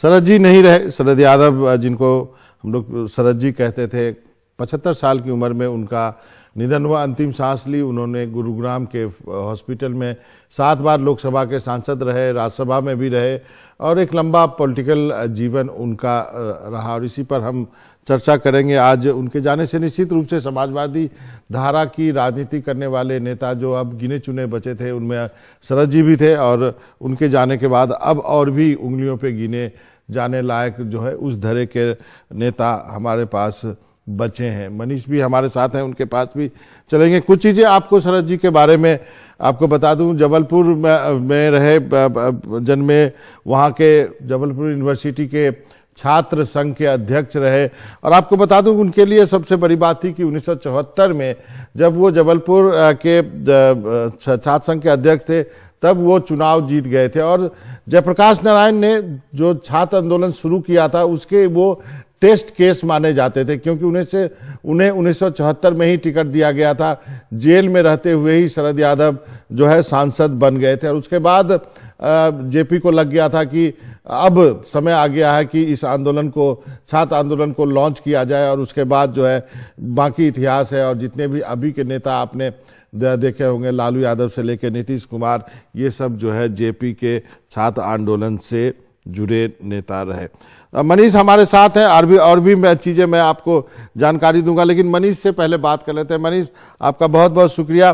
शरद जी नहीं रहे। शरद यादव, जिनको हम लोग शरद जी कहते थे, 75 साल की उम्र में उनका निधन हुआ। अंतिम सांस ली उन्होंने गुरुग्राम के हॉस्पिटल में। 7 बार लोकसभा के सांसद रहे, राज्यसभा में भी रहे और एक लंबा पॉलिटिकल जीवन उनका रहा और इसी पर हम चर्चा करेंगे आज। उनके जाने से निश्चित रूप से समाजवादी धारा की राजनीति करने वाले नेता जो अब गिने चुने बचे थे उनमें शरद जी भी थे और उनके जाने के बाद अब और भी उंगलियों पे गिने जाने लायक जो है उस धरे के नेता हमारे पास बचे हैं। मनीष भी हमारे साथ हैं, उनके पास भी चलेंगे। कुछ चीज़ें आपको शरद जी के बारे में आपको बता दूं। जबलपुर में रहे, जन्मे, वहाँ के जबलपुर यूनिवर्सिटी के छात्र संघ के अध्यक्ष रहे और आपको बता दूं उनके लिए सबसे बड़ी बात थी कि 1974 में जब वो जबलपुर के छात्र संघ के अध्यक्ष थे तब वो चुनाव जीत गए थे और जयप्रकाश नारायण ने जो छात्र आंदोलन शुरू किया था उसके वो टेस्ट केस माने जाते थे, क्योंकि उन्हें 1974 में ही टिकट दिया गया था। जेल में रहते हुए ही शरद यादव जो है सांसद बन गए थे और उसके बाद जेपी को लग गया था कि अब समय आ गया है कि इस आंदोलन को, छात्र आंदोलन को लॉन्च किया जाए और उसके बाद जो है बाकी इतिहास है। और जितने भी अभी के नेता आपने देखे होंगे, लालू यादव से लेकर नीतीश कुमार, ये सब जो है जेपी के छात्र आंदोलन से जुड़े नेता रहे। मनीष हमारे साथ हैं, और भी चीजें मैं आपको जानकारी दूंगा, लेकिन मनीष से पहले बात कर लेते हैं। मनीष, आपका बहुत बहुत शुक्रिया।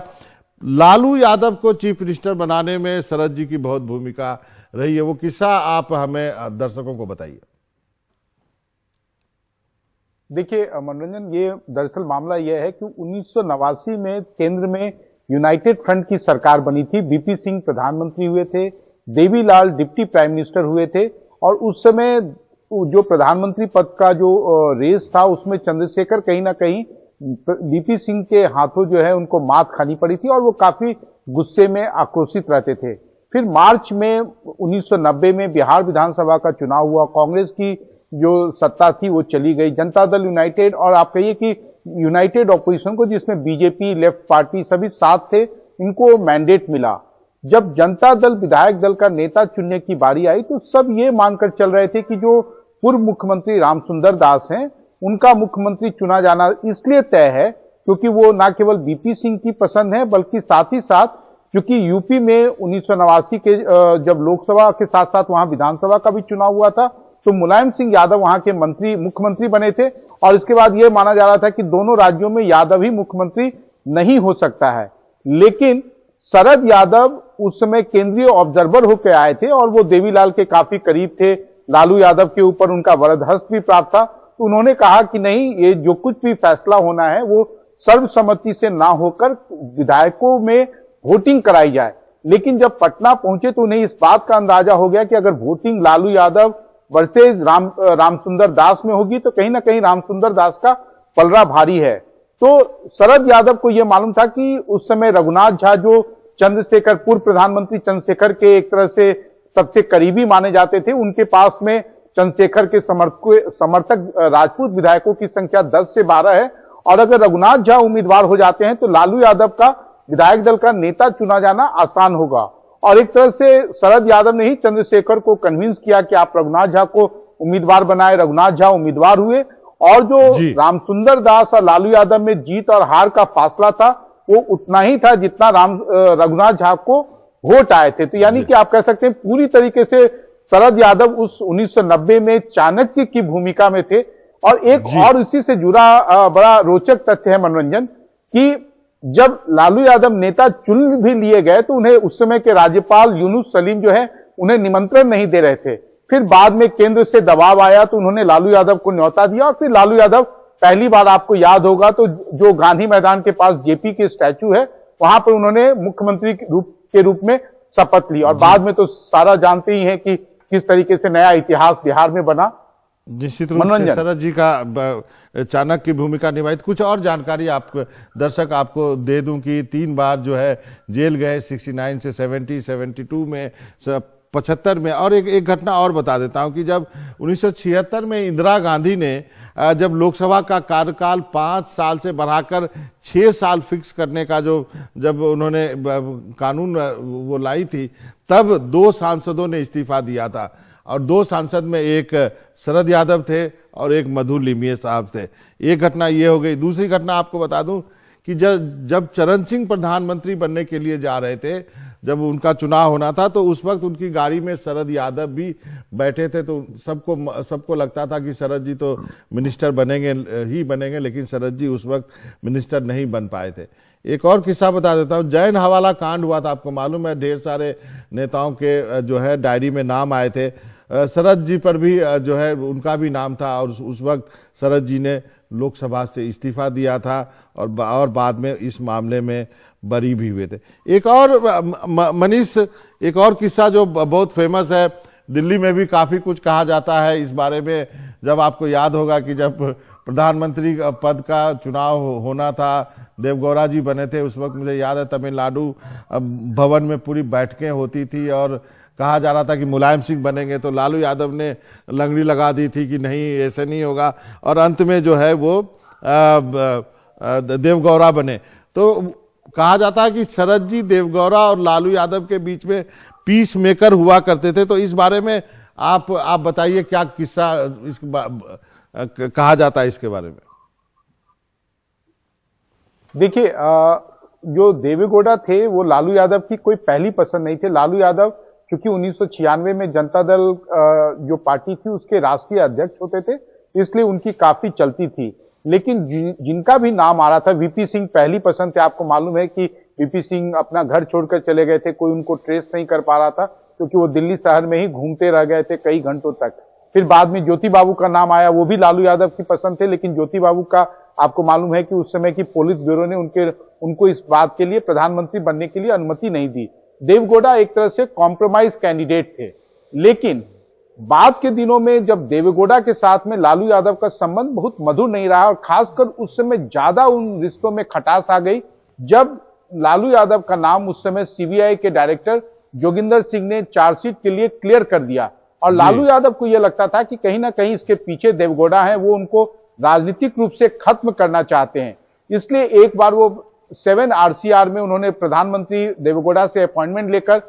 लालू यादव को चीफ मिनिस्टर बनाने में शरद जी की बहुत भूमिका रही है, वो किस्सा आप हमें दर्शकों को बताइए। देखिए मनोरंजन, ये दरअसल मामला यह है कि 1989 में केंद्र में यूनाइटेड फ्रंट की सरकार बनी थी। बीपी सिंह प्रधानमंत्री हुए थे, देवीलाल डिप्टी प्राइम मिनिस्टर हुए थे और उस समय जो प्रधानमंत्री पद का जो रेस था उसमें चंद्रशेखर कहीं ना कहीं बीपी सिंह के हाथों जो है उनको मात खानी पड़ी थी और वो काफी गुस्से में आक्रोशित रहते थे। फिर मार्च में 1990 में बिहार विधानसभा का चुनाव हुआ। कांग्रेस की जो सत्ता थी वो चली गई। जनता दल यूनाइटेड, और आप कहिए कि यूनाइटेड ऑपोजिशन को, जिसमें बीजेपी, लेफ्ट पार्टी सभी साथ थे, इनको मैंडेट मिला। जब जनता दल विधायक दल का नेता चुनने की बारी आई तो सब ये मानकर चल रहे थे कि जो पूर्व मुख्यमंत्री रामसुंदर दास हैं उनका मुख्यमंत्री चुना जाना इसलिए तय है क्योंकि वो न केवल बीपी सिंह की पसंद है बल्कि साथ ही साथ क्योंकि यूपी में 1989 के जब लोकसभा के साथ साथ वहां विधानसभा का भी चुनाव हुआ था तो मुलायम सिंह यादव वहां के मुख्यमंत्री बने थे और इसके बाद यह माना जा रहा था कि दोनों राज्यों में यादव ही मुख्यमंत्री नहीं हो सकता है। लेकिन शरद यादव उस समय केंद्रीय ऑब्जर्वर होकर आए थे और वो देवीलाल के काफी करीब थे। लालू यादव के ऊपर उनका वरद हस्त भी प्राप्त था। तो उन्होंने कहा कि नहीं, ये जो कुछ भी फैसला होना है वो सर्वसम्मति से ना होकर विधायकों में वोटिंग कराई जाए। लेकिन जब पटना पहुंचे तो उन्हें इस बात का अंदाजा हो गया कि अगर वोटिंग लालू यादव वर्सेज रामसुंदर दास में होगी तो कहीं ना कहीं रामसुंदर दास का पलड़ा भारी है। तो शरद यादव को यह मालूम था कि उस समय रघुनाथ झा, जो चंद्रशेखर, पूर्व प्रधानमंत्री चंद्रशेखर के एक तरह से सबसे करीबी माने जाते थे, उनके पास में चंद्रशेखर के समर्थक राजपूत विधायकों की संख्या 10 से 12 है और अगर रघुनाथ झा उम्मीदवार हो जाते हैं तो लालू यादव का विधायक दल का नेता चुना जाना आसान होगा। और एक तरह से शरद यादव ने ही चंद्रशेखर को कन्विंस किया कि आप रघुनाथ झा को उम्मीदवार बनाए। रघुनाथ झा उम्मीदवार हुए और जो रामसुंदर दास और लालू यादव में जीत और हार का फासला था वो उतना ही था जितना रघुनाथ झा को वोट आए थे। तो यानी कि आप कह सकते हैं पूरी तरीके से शरद यादव उस 1990 में चाणक्य की भूमिका में थे। और एक और इसी से जुड़ा बड़ा रोचक तथ्य है मनोरंजन कि जब लालू यादव नेता चुन भी लिए गए तो उन्हें उस समय के राज्यपाल यूनुस सलीम जो है उन्हें निमंत्रण नहीं दे रहे थे। फिर बाद में केंद्र से दबाव आया तो उन्होंने लालू यादव को न्योता दिया और फिर लालू यादव पहली बार, आपको याद होगा तो जो गांधी मैदान के पास जेपी के स्टैचू है वहां पर उन्होंने मुख्यमंत्री के रूप में शपथ ली और बाद में तो सारा जानते ही हैं कि किस तरीके से नया इतिहास बिहार में बना। निश्चित रूप से शरद जी का चाणक्य की भूमिका निभाई। कुछ और जानकारी आपको दर्शक आपको दे दूं कि 3 बार जो है जेल गए, 69 से 70, 72 में, 75 में। और एक घटना और बता देता हूं कि जब 1976 में इंदिरा गांधी ने जब लोकसभा का कार्यकाल 5 साल से बढ़ाकर 6 साल फिक्स करने का जब उन्होंने कानून वो लाई थी तब 2 सांसदों ने इस्तीफा दिया था और 2 सांसद में एक शरद यादव थे और एक मधु लिमये साहब थे। एक घटना ये हो गई। दूसरी घटना आपको बता दूं कि जब चरण सिंह प्रधानमंत्री बनने के लिए जा रहे थे, जब उनका चुनाव होना था, तो उस वक्त उनकी गाड़ी में शरद यादव भी बैठे थे। तो सबको लगता था कि शरद जी तो मिनिस्टर बनेंगे, लेकिन शरद जी उस वक्त मिनिस्टर नहीं बन पाए थे। एक और किस्सा बता देता हूं। जैन हवाला कांड हुआ था, आपको मालूम है, ढेर सारे नेताओं के जो है डायरी में नाम आए थे। शरद जी पर भी जो है उनका भी नाम था, और उस वक्त शरद जी ने लोकसभा से इस्तीफा दिया था और बाद में इस मामले में बरी भी हुए थे। एक और मनीष, एक और किस्सा जो बहुत फेमस है, दिल्ली में भी काफी कुछ कहा जाता है इस बारे में। जब आपको याद होगा कि जब प्रधानमंत्री पद का चुनाव होना था, देवगौड़ा जी बने थे, उस वक्त मुझे याद है तमिलनाडु भवन में पूरी बैठकें होती थी और कहा जा रहा था कि मुलायम सिंह बनेंगे, तो लालू यादव ने लंगड़ी लगा दी थी कि नहीं, ऐसे नहीं होगा, और अंत में जो है वो देवगौड़ा बने। तो कहा जाता है कि शरद जी देवगौड़ा और लालू यादव के बीच में पीस मेकर हुआ करते थे। तो इस बारे में आप बताइए, क्या किस्सा कहा जाता है इसके बारे में? देखिए, जो देवेगौड़ा थे वो लालू यादव की कोई पहली पसंद नहीं थे। लालू यादव क्योंकि 1996 में जनता दल जो पार्टी थी उसके राष्ट्रीय अध्यक्ष होते थे, इसलिए उनकी काफी चलती थी। लेकिन जिनका भी नाम आ रहा था, वीपी सिंह पहली पसंद थे। आपको मालूम है कि वीपी सिंह अपना घर छोड़कर चले गए थे, कोई उनको ट्रेस नहीं कर पा रहा था, क्योंकि वो दिल्ली शहर में ही घूमते रह गए थे कई घंटों तक। फिर बाद में ज्योति बाबू का नाम आया, वो भी लालू यादव की पसंद थे, लेकिन ज्योति बाबू का आपको मालूम है कि उस समय की पुलिस ब्यूरो ने उनको इस बात के लिए प्रधानमंत्री बनने के लिए अनुमति नहीं दी। देवेगौड़ा एक तरह से कॉम्प्रोमाइज कैंडिडेट थे। लेकिन बाद के दिनों में जब देवेगौड़ा के साथ में लालू यादव का संबंध बहुत मधुर नहीं रहा, और खासकर उस समय ज्यादा उन रिश्तों में खटास आ गई जब लालू यादव का नाम उस समय सीबीआई के डायरेक्टर जोगिंदर सिंह ने चार्जशीट के लिए क्लियर कर दिया। और लालू यादव को यह लगता था कि कहीं ना कहीं इसके पीछे देवेगौड़ा है, वो उनको राजनीतिक रूप से खत्म करना चाहते हैं। इसलिए एक बार वो 7 RCR में उन्होंने प्रधानमंत्री देवेगौड़ा से अपॉइंटमेंट लेकर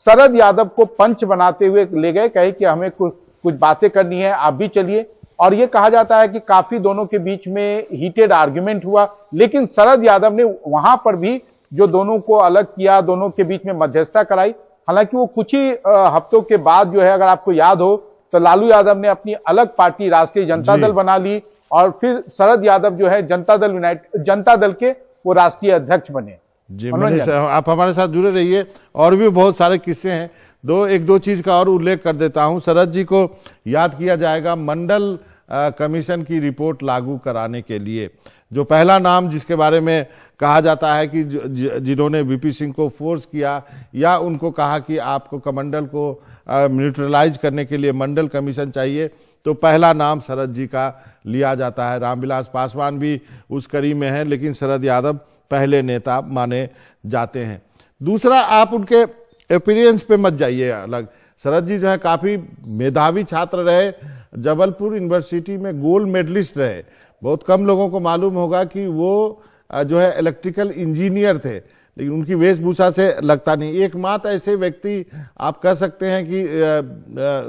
शरद यादव को पंच बनाते हुए ले गए, कहे कि हमें कुछ बातें करनी है, आप भी चलिए। और ये कहा जाता है कि काफी दोनों के बीच में हीटेड आर्ग्यूमेंट हुआ, लेकिन शरद यादव ने वहां पर भी जो दोनों को अलग किया, दोनों के बीच में मध्यस्थता कराई। हालांकि वो कुछ ही हफ्तों के बाद जो है, अगर आपको याद हो तो लालू यादव ने अपनी अलग पार्टी राष्ट्रीय जनता दल बना ली, और फिर शरद यादव जो है जनता दल के वो राष्ट्रीय अध्यक्ष बने। जी मनीष, आप हमारे साथ जुड़े रहिए, और भी बहुत सारे किस्से हैं। एक दो चीज का और उल्लेख कर देता हूं। शरद जी को याद किया जाएगा मंडल कमीशन की रिपोर्ट लागू कराने के लिए। जो पहला नाम जिसके बारे में कहा जाता है कि जिन्होंने वीपी सिंह को फोर्स किया या उनको कहा कि आपको कमंडल को न्यूट्रलाइज करने के लिए मंडल कमीशन चाहिए, तो पहला नाम शरद जी का लिया जाता है। रामविलास पासवान भी उस कड़ी में है, लेकिन शरद यादव पहले नेता माने जाते हैं। दूसरा, आप उनके अपीयरेंस पे मत जाइए अलग। शरद जी जो है काफी मेधावी छात्र रहे, जबलपुर यूनिवर्सिटी में गोल्ड मेडलिस्ट रहे। बहुत कम लोगों को मालूम होगा कि वो जो है इलेक्ट्रिकल इंजीनियर थे, लेकिन उनकी वेशभूषा से लगता नहीं। एकमात्र ऐसे व्यक्ति आप कह सकते हैं कि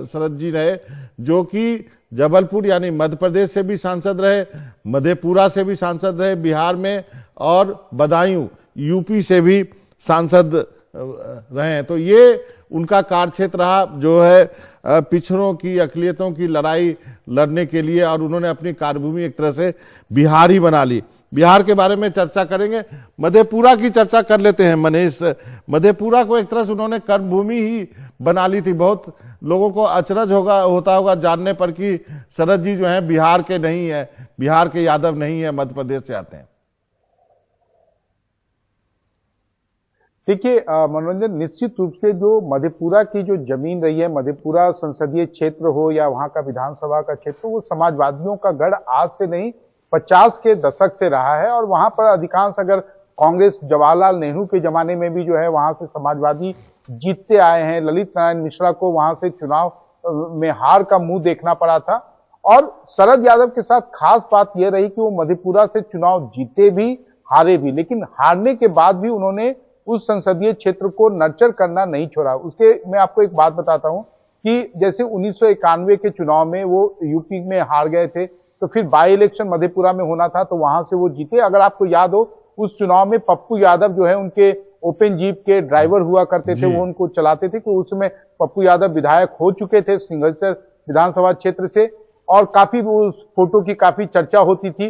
शरद जी रहे जो कि जबलपुर यानी मध्य प्रदेश से भी सांसद रहे, मधेपुरा से भी सांसद रहे बिहार में, और बदायूं यूपी से भी सांसद रहे हैं। तो ये उनका कार्यक्षेत्र रहा, जो है पिछड़ों की, अकलियतों की लड़ाई लड़ने के लिए, और उन्होंने अपनी कार्यभूमि एक तरह से बिहार ही बना ली। बिहार के बारे में चर्चा करेंगे, मधेपुरा की चर्चा कर लेते हैं मनीष। मधेपुरा को एक तरह से उन्होंने कर्मभूमि ही बना ली थी। बहुत लोगों को अचरज होता होगा जानने पर कि शरद जी जो है बिहार के नहीं है, बिहार के यादव नहीं है, मध्य प्रदेश से आते हैं। देखिए मनोरंजन, निश्चित रूप से जो मधेपुरा की जो जमीन रही है, मधेपुरा संसदीय क्षेत्र हो या वहां का विधानसभा का क्षेत्र, वो समाजवादियों का गढ़ आज से नहीं 50 के दशक से रहा है। और वहां पर अधिकांश, अगर कांग्रेस जवाहरलाल नेहरू के जमाने में भी जो है वहां से समाजवादी जीतते आए हैं। ललित नारायण मिश्रा को वहां से चुनाव में हार का मुंह देखना पड़ा था। और शरद यादव के साथ खास बात यह रही कि वो मधेपुरा से चुनाव जीते भी, हारे भी, लेकिन हारने के बाद भी उन्होंने उस संसदीय क्षेत्र को नर्चर करना नहीं छोड़ा। उसके मैं आपको एक बात बताता हूं कि जैसे 1991 के चुनाव में वो यूपी में हार गए थे, तो फिर बाई इलेक्शन मधेपुरा में होना था, तो वहां से वो जीते। अगर आपको याद हो, उस चुनाव में पप्पू यादव जो है उनके ओपन जीप के ड्राइवर हुआ करते थे, वो उनको चलाते थे। तो उस समय पप्पू यादव विधायक हो चुके थे सिंघलसर विधानसभा क्षेत्र से, और काफी उस फोटो की काफी चर्चा होती थी।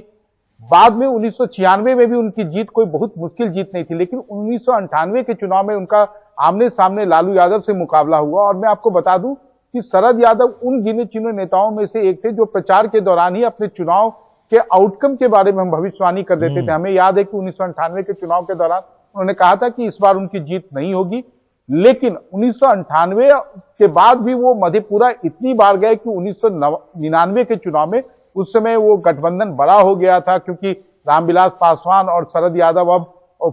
बाद में 1996 में भी उनकी जीत कोई बहुत मुश्किल जीत नहीं थी, लेकिन 1998 के चुनाव में उनका आमने सामने लालू यादव से मुकाबला हुआ। और मैं आपको बता दूं कि शरद यादव उन गिने चुने नेताओं में से एक थे जो प्रचार के दौरान ही अपने चुनाव के आउटकम के बारे में हम भविष्यवाणी कर देते थे। हमें याद है कि 1998 के चुनाव के दौरान उन्होंने कहा था कि इस बार उनकी जीत नहीं होगी, लेकिन 1998 के बाद भी वो मधेपुरा इतनी बार गए कि 1999 के चुनाव में, उस समय वो गठबंधन बड़ा हो गया था, क्योंकि रामविलास पासवान और शरद यादव अब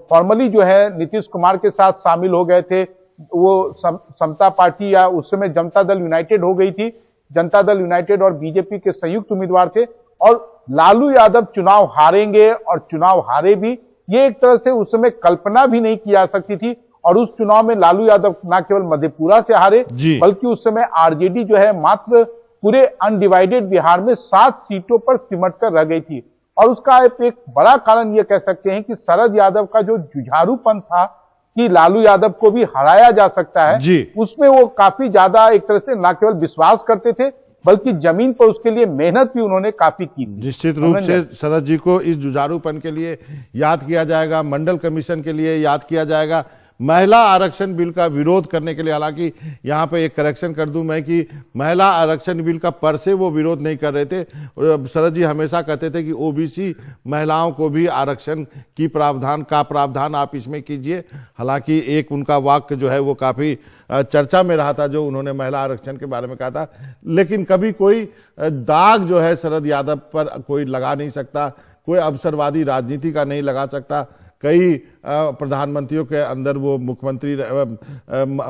फॉर्मली जो है नीतीश कुमार के साथ शामिल हो गए थे। वो समता पार्टी या उस समय जनता दल यूनाइटेड हो गई थी। जनता दल यूनाइटेड और बीजेपी के संयुक्त उम्मीदवार थे, और लालू यादव चुनाव हारेंगे, और चुनाव हारे भी, ये एक तरह से उस समय कल्पना भी नहीं की जा सकती थी। और उस चुनाव में लालू यादव न केवल मधेपुरा से हारे, बल्कि उस समय आरजेडी जो है मात्र पूरे अनडिवाइडेड बिहार में 7 सीटों पर सिमट कर रह गई थी। और उसका एक बड़ा कारण ये कह सकते हैं कि शरद यादव का जो जुझारूपन था कि लालू यादव को भी हराया जा सकता है, उसमें वो काफी ज्यादा एक तरह से न केवल विश्वास करते थे, बल्कि जमीन पर उसके लिए मेहनत भी उन्होंने काफी की। निश्चित रूप से शरद जी को इस जुझारूपन के लिए याद किया जाएगा, मंडल कमीशन के लिए याद किया जाएगा, महिला आरक्षण बिल का विरोध करने के लिए। हालांकि यहाँ पे एक करेक्शन कर दूं मैं कि महिला आरक्षण बिल का पर से वो विरोध नहीं कर रहे थे। शरद जी हमेशा कहते थे कि ओबीसी महिलाओं को भी आरक्षण की प्रावधान आप इसमें कीजिए। हालांकि एक उनका वाक्य जो है वो काफी चर्चा में रहा था, जो उन्होंने महिला आरक्षण के बारे में कहा था। लेकिन कभी कोई दाग जो है शरद यादव पर कोई लगा नहीं सकता, कोई अवसरवादी राजनीति का नहीं लगा सकता। कई प्रधानमंत्रियों के अंदर वो मुख्यमंत्री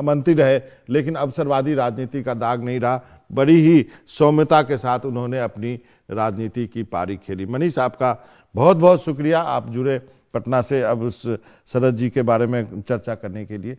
मंत्री रहे, लेकिन अवसरवादी राजनीति का दाग नहीं रहा। बड़ी ही सौम्यता के साथ उन्होंने अपनी राजनीति की पारी खेली। मनीष, आपका बहुत बहुत शुक्रिया, आप जुड़े पटना से अब उस शरद जी के बारे में चर्चा करने के लिए।